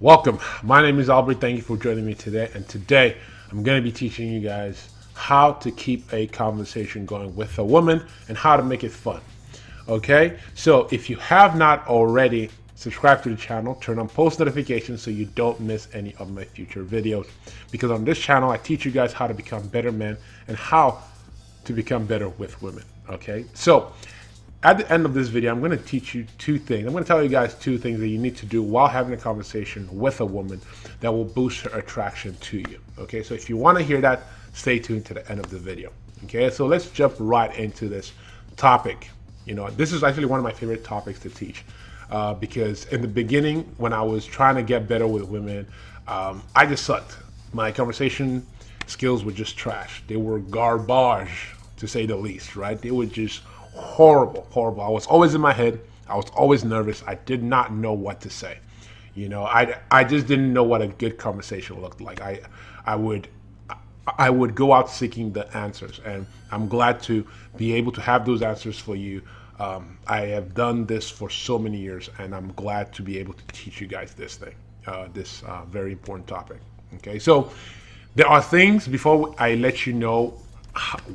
Welcome. My name is Albert. Thank you for joining me today. And today I'm going to be teaching you guys how to keep a conversation going with a woman and how to make it fun. Okay? So if you have not already, subscribe to the channel, turn on post notifications so you don't miss any of my future videos. Because on this channel, I teach you guys how to become better men and how to become better with women. Okay? So at the end of this video, I'm going to teach you two things. I'm going to tell you guys two things that you need to do while having a conversation with a woman that will boost her attraction to you. Okay, so if you want to hear that, stay tuned to the end of the video. Okay, so let's jump right into this topic. This is actually one of my favorite topics to teach because in the beginning, when I was trying to get better with women, I just sucked. My conversation skills were just trash. They were garbage, to say the least, right? They were just horrible. I was always in my head. I was always nervous. I did not know what to say. I just didn't know what a good conversation looked like. I would go out seeking the answers, and I'm glad to be able to have those answers for you. I have done this for so many years, and I'm glad to be able to teach you guys this very important topic. Okay, so there are things before I let you know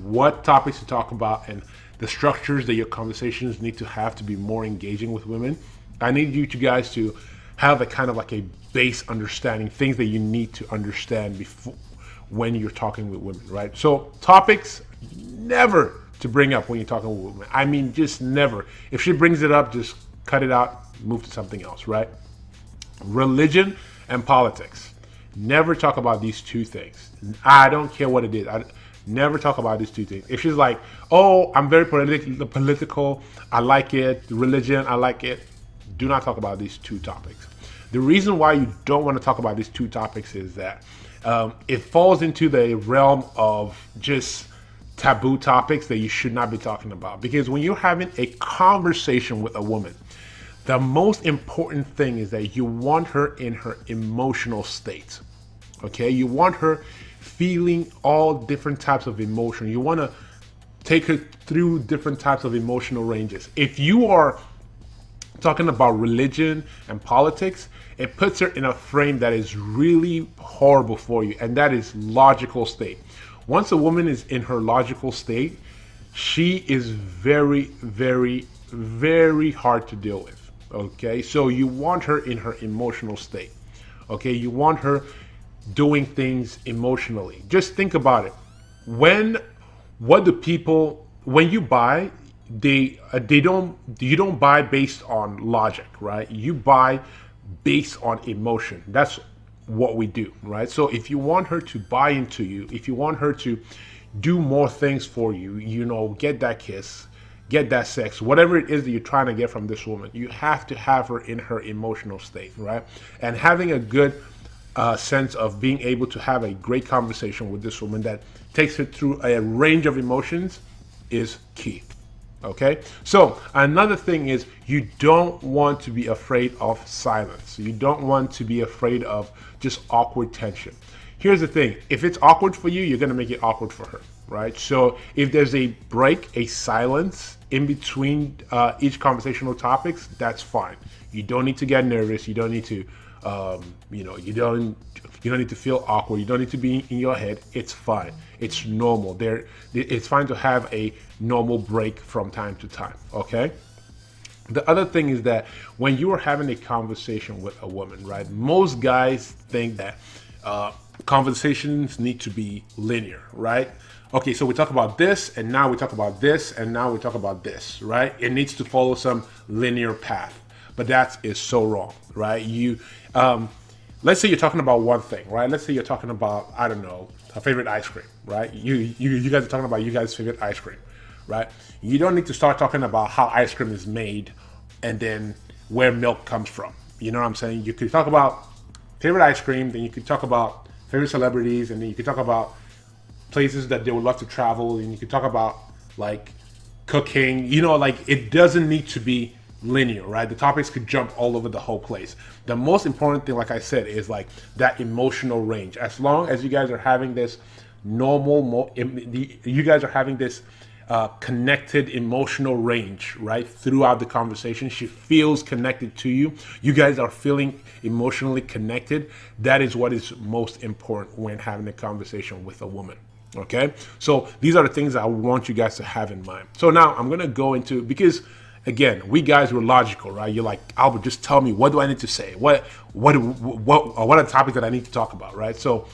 what topics to talk about and the structures that your conversations need to have to be more engaging with women. I need you guys to have a kind of like a base understanding, things that you need to understand before when you're talking with women, right? So topics never to bring up when you're talking with women. I mean, just never. If she brings it up, just cut it out, move to something else, right? Religion and politics. Never talk about these two things. I don't care what it is. Never talk about these two things. If she's like, "Oh, I'm very political, I like it. Religion, I like it," do not talk about these two topics. The reason why you don't want to talk about these two topics is that it falls into the realm of just taboo topics that you should not be talking about. Because when you're having a conversation with a woman, the most important thing is that you want her in her emotional state. Okay, you want her feeling all different types of emotion. You want to take her through different types of emotional ranges. If you are talking about religion and politics, it puts her in a frame that is really horrible for you, and that is logical state. Once a woman is in her logical state, she is very hard to deal with. Okay, so you want her in her emotional state. Okay, you want her doing things emotionally. Just think about it. When you buy, they don't you don't buy based on logic, right? You buy based on emotion. That's what we do, right? So if you want her to buy into you, if you want her to do more things for you, get that kiss, get that sex, whatever it is that you're trying to get from this woman, you have to have her in her emotional state, right? And having a good sense of being able to have a great conversation with this woman that takes her through a range of emotions is key. Okay, so another thing is you don't want to be afraid of silence. You don't want to be afraid of just awkward tension. Here's the thing: if it's awkward for you, you're going to make it awkward for her, right? So if there's a break, a silence in between each conversational topics, that's fine. You don't need to get nervous. You don't need to you don't need to feel awkward. You don't need to be in your head. It's fine. It's normal. It's fine to have a normal break from time to time. Okay. The other thing is that when you are having a conversation with a woman, right? Most guys think that conversations need to be linear, right? Okay, so we talk about this, and now we talk about this, and now we talk about this, right? It needs to follow some linear path, but that is so wrong, right? Let's say you're talking about one thing, right? Let's say you're talking about, I don't know, a favorite ice cream, right? You guys are talking about you guys' favorite ice cream, right? You don't need to start talking about how ice cream is made and then where milk comes from. You know what I'm saying? You could talk about favorite ice cream, then you could talk about favorite celebrities, and then you could talk about places that they would love to travel, and you could talk about like cooking. Like it doesn't need to be linear, right? The topics could jump all over the whole place. The most important thing, like I said, is like that emotional range. As long as you guys are having this you guys are having this connected emotional range, right? Throughout the conversation, she feels connected to you. You guys are feeling emotionally connected. That is what is most important when having a conversation with a woman. Okay, so these are the things I want you guys to have in mind. So now I'm gonna go into, because again, we guys were logical, right? You're like, Albert, just tell me, what do I need to say? What are the topics that I need to talk about, right? So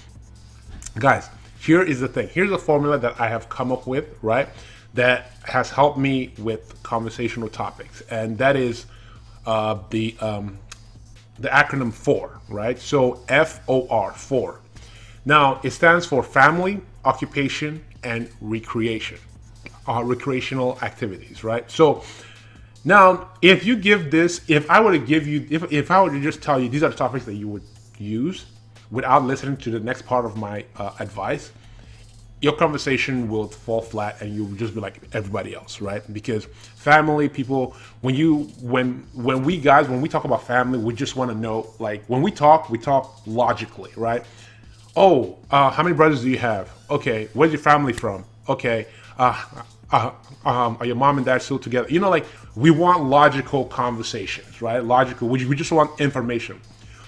guys, here is the thing. Here's a formula that I have come up with, right? That has helped me with conversational topics, and that is the acronym FOR, right? So FOR, FOR. Now it stands for family, occupation, and recreation, recreational activities, right? So now, if you give this, if I were to give you, if I were to just tell you these are the topics that you would use without listening to the next part of my advice, your conversation will fall flat and you'll just be like everybody else, right? Because family, people, when we guys, when we talk about family, we just want to know, like, when we talk logically, right? Oh, how many brothers do you have? Okay, where's your family from? Okay, are your mom and dad still together? You know, like, we want logical conversations, right? Logical. We just want information.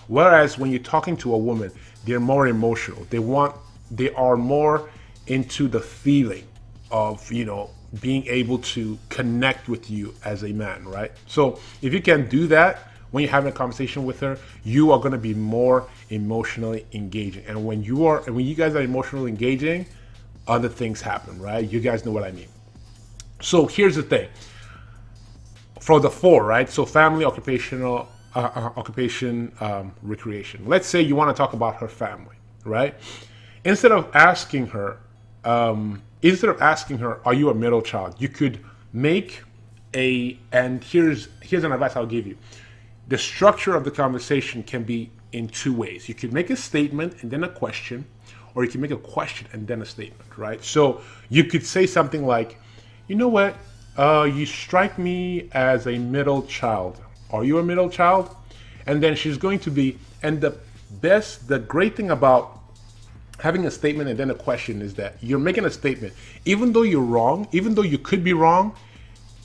Whereas when you're talking to a woman, they're more emotional. They are more into the feeling of, you know, being able to connect with you as a man, right? So if you can do that when you're having a conversation with her, you are going to be more emotionally engaging. And when you guys are emotionally engaging, other things happen, right? You guys know what I mean. So here's the thing. For the FOR, right? So family, occupational, occupation, recreation. Let's say you want to talk about her family, right? Instead of asking her, are you a middle child? You could make and here's an advice I'll give you. The structure of the conversation can be in two ways. You could make a statement and then a question, or you can make a question and then a statement, right? So you could say something like, you know what? You strike me as a middle child. Are you a middle child? And then she's going to be, and the great thing about having a statement and then a question is that you're making a statement. Even though you're wrong, even though you could be wrong,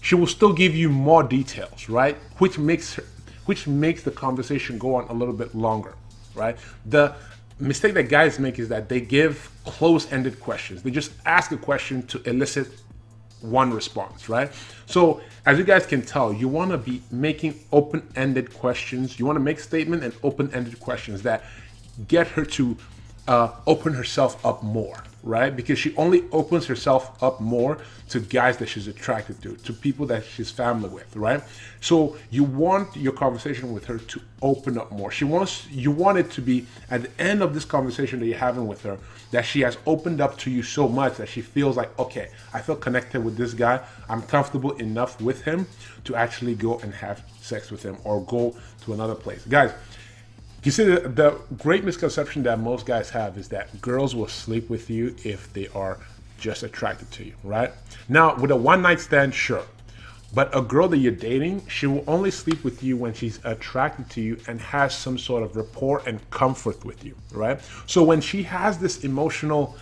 she will still give you more details, right? Which makes the conversation go on a little bit longer, right? The mistake that guys make is that they give close-ended questions. They just ask a question to elicit one response, right? So as you guys can tell, you want to be making open-ended questions. You want to make statement and open-ended questions that get her to open herself up more, right? Because she only opens herself up more to guys that she's attracted to people that she's family with, right? So you want your conversation with her to open up more. You want it to be at the end of this conversation that you're having with her, that she has opened up to you so much that she feels like, okay, I feel connected with this guy. I'm comfortable enough with him to actually go and have sex with him or go to another place. Guys, you see, the great misconception that most guys have is that girls will sleep with you if they are just attracted to you, right? Now, with a one-night stand, sure. But a girl that you're dating, she will only sleep with you when she's attracted to you and has some sort of rapport and comfort with you, right? So when she has this emotional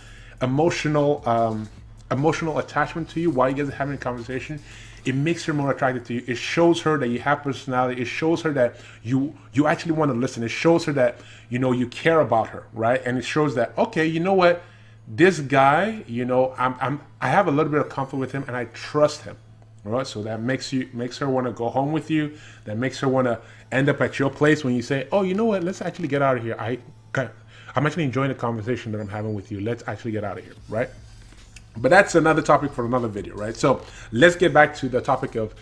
attachment to you while you guys are having a conversation, it makes her more attracted to you. It shows her that you have personality. It shows her that you actually want to listen. It shows her that, you know, you care about her, right? And it shows that, okay, you know what, this guy, you know, I have a little bit of comfort with him and I trust him. All right, so that makes her want to go home with you. That makes her want to end up at your place when you say, oh, you know what, let's actually get out of here. I'm actually enjoying the conversation that I'm having with you. Let's actually get out of here, right? But that's another topic for another video, right? So let's get back to the topic of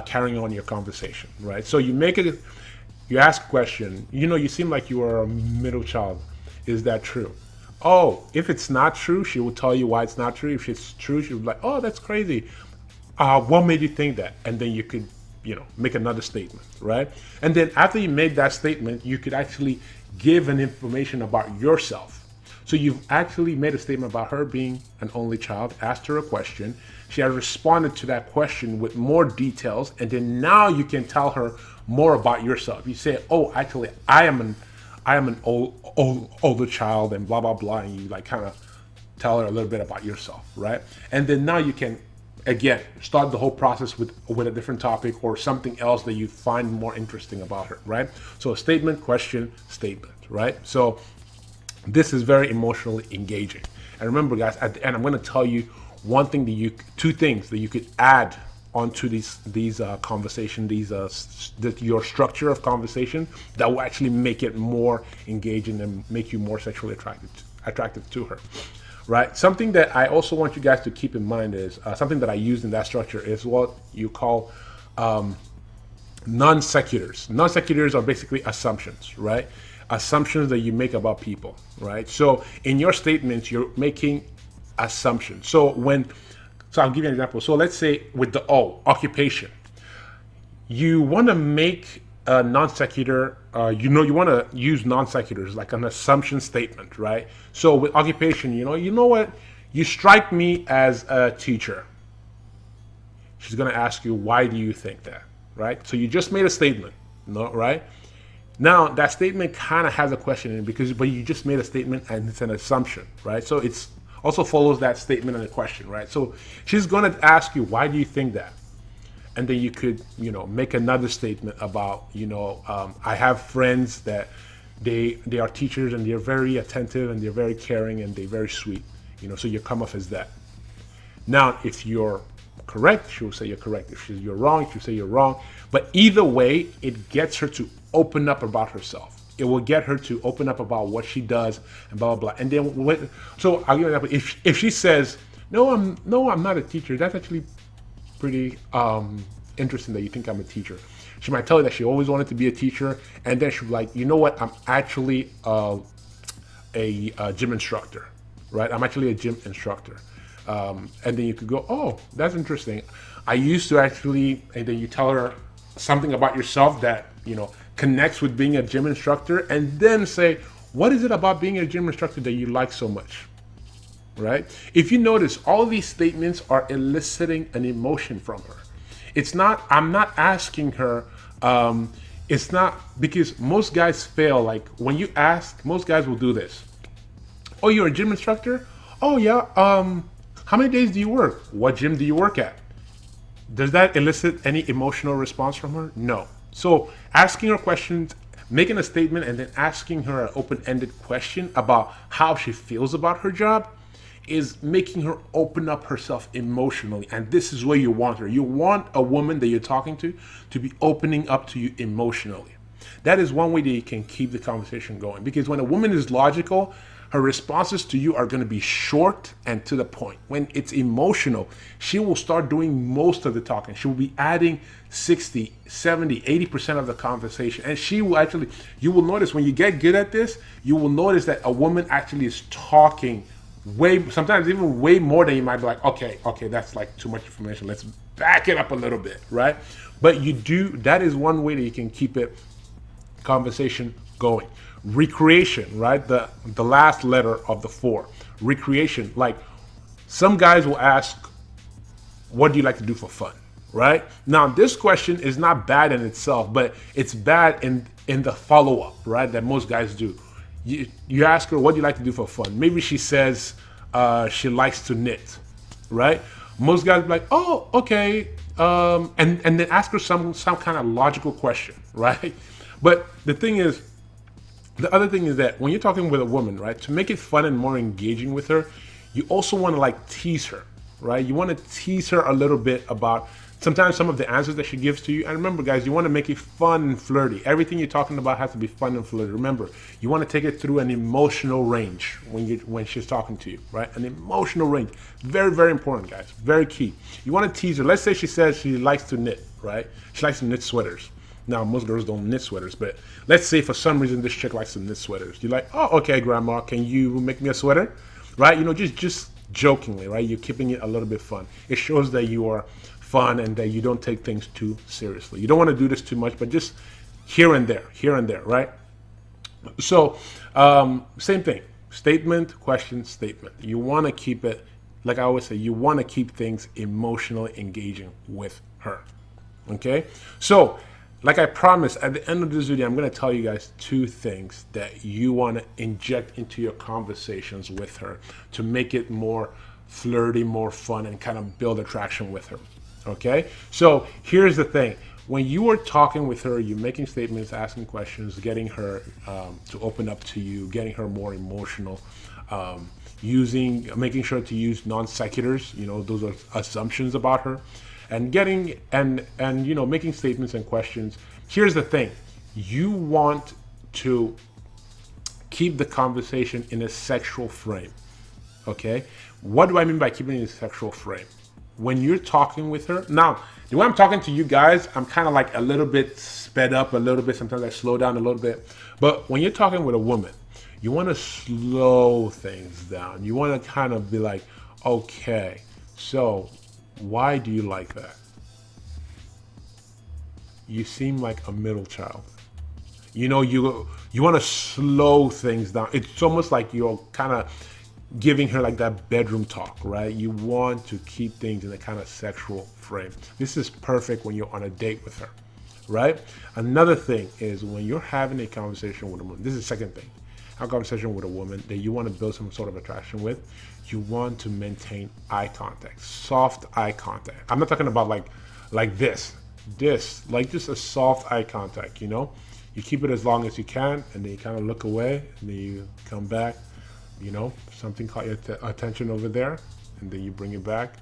carrying on your conversation, right? So you ask a question. You know, you seem like you are a middle child. Is that true? Oh, if it's not true, she will tell you why it's not true. If it's true, she will be like, oh, that's crazy. What made you think that? And then you could, you know, make another statement, right? And then after you made that statement, you could actually give an information about yourself. So you've actually made a statement about her being an only child, asked her a question. She has responded to that question with more details. And then now you can tell her more about yourself. You say, oh, actually, I am an older child and blah, blah, blah. And you like kind of tell her a little bit about yourself, right? And then now you can again, start the whole process with a different topic or something else that you find more interesting about her, right? So statement, question, statement, right? So this is very emotionally engaging. And remember, guys, at the end, I'm going to tell you two things that you could add onto these conversation, your structure of conversation that will actually make it more engaging and make you more sexually attractive to her. Right. Something that I also want you guys to keep in mind is something that I used in that structure is what you call non sequiturs. Non sequiturs are basically assumptions, right? Assumptions that you make about people, right? So in your statements, you're making assumptions. So I'll give you an example. So let's say with the O, occupation, you want to make a non sequitur. You want to use non sequiturs like an assumption statement, right? So with occupation, you know what? You strike me as a teacher. She's going to ask you, why do you think that, right? So you just made a statement, no, right? Now that statement kind of has a question in it but you just made a statement and it's an assumption, right? So it's also follows that statement and a question, right? So she's going to ask you, why do you think that? And then you could, make another statement about, I have friends that they are teachers and they're very attentive and they're very caring and they're very sweet, so you come off as that. Now, if you're correct, she will say you're correct. If you're wrong, she'll say you're wrong. But either way, it gets her to open up about herself. It will get her to open up about what she does and blah, blah, blah. And then, so I'll give you an example. If she says, no, I'm not a teacher, that's actually pretty interesting that you think I'm a teacher. She might tell you that she always wanted to be a teacher, and then she'll be like, you know what? I'm actually a gym instructor, right? I'm actually a gym instructor. And then you could go, oh, that's interesting. I used to actually, and then you tell her something about yourself that, connects with being a gym instructor, and then say, what is it about being a gym instructor that you like so much? Right? If you notice, all of these statements are eliciting an emotion from her. I'm not asking her, it's not because most guys fail. Like when you ask, most guys will do this. Oh, you're a gym instructor? Oh yeah. How many days do you work? What gym do you work at? Does that elicit any emotional response from her? No. So asking her questions, making a statement, and then asking her an open-ended question about how she feels about her job is making her open up herself emotionally. And this is where you want her. You want a woman that you're talking to be opening up to you emotionally. That is one way that you can keep the conversation going. Because when a woman is logical, her responses to you are going to be short and to the point. When it's emotional, she will start doing most of the talking. She will be adding 60, 70, 80% of the conversation. And she will actually, you will notice when you get good at this, you will notice that a woman actually is talking sometimes even way more than you might be like, okay, that's like too much information. Let's back it up a little bit, right? But that is one way that you can keep it conversation going. Recreation, right? The last letter of the 4. Recreation. Like some guys will ask, what do you like to do for fun? Right? Now this question is not bad in itself, but it's bad in the follow-up, right? That most guys do. You ask her, what do you like to do for fun? Maybe she says she likes to knit, right? Most guys be like, oh, okay. And then ask her some kind of logical question, right? But the other thing is that when you're talking with a woman, right, to make it fun and more engaging with her, you also want to like tease her, right? You want to tease her a little bit about sometimes some of the answers that she gives to you. And remember, guys, you want to make it fun and flirty. Everything you're talking about has to be fun and flirty. Remember, you want to take it through an emotional range when she's talking to you, right? An emotional range. Very, very important, guys. Very key. You want to tease her. Let's say she says she likes to knit, right? She likes to knit sweaters. Now, most girls don't knit sweaters, but let's say for some reason this chick likes to knit sweaters. You're like, oh, okay, grandma, can you make me a sweater? Right? Just jokingly, right? You're keeping it a little bit fun. It shows that you are fun and that you don't take things too seriously. You don't want to do this too much, but just here and there, right? So, same thing. Statement, question, statement. You want to keep it, like I always say, you want to keep things emotionally engaging with her. Okay? So, like I promised, at the end of this video, I'm going to tell you guys 2 things that you want to inject into your conversations with her to make it more flirty, more fun, and kind of build attraction with her. Okay? So here's the thing. When you are talking with her, you're making statements, asking questions, getting her to open up to you, getting her more emotional, making sure to use non sequiturs. Those are assumptions about her, and getting and making statements and questions. Here's the thing: you want to keep the conversation in a sexual frame. Okay, what do I mean by keeping it in a sexual frame? When you're talking with her now, the way I'm talking to you guys, I'm kind of like a little bit sped up a little bit. Sometimes I slow down a little bit. But when you're talking with a woman, you want to slow things down. You want to kind of be like, okay, so why do you like that? You seem like a middle child. You want to slow things down. It's almost like you're kind of giving her like that bedroom talk, right? You want to keep things in a kind of sexual frame. This is perfect when you're on a date with her, right? Another thing is when you're having a conversation with a woman, this is the second thing, have a conversation with a woman that you want to build some sort of attraction with, you want to maintain eye contact, soft eye contact. I'm not talking about like this, like just a soft eye contact, You keep it as long as you can, and then you kind of look away, and then you come back, something caught your attention over there, and then you bring it back.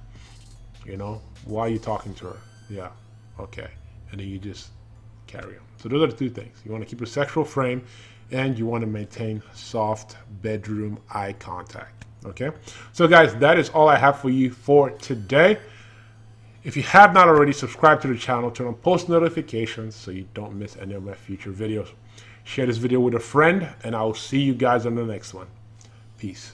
Why are you talking to her? Yeah, okay, and then you just carry on. So those are the two things. You want to keep a sexual frame, and you want to maintain soft bedroom eye contact. Okay, so guys, that is all I have for you for today. If you have not already, subscribe to the channel, turn on post notifications so you don't miss any of my future videos. Share this video with a friend, and I will see you guys on the next one. Peace.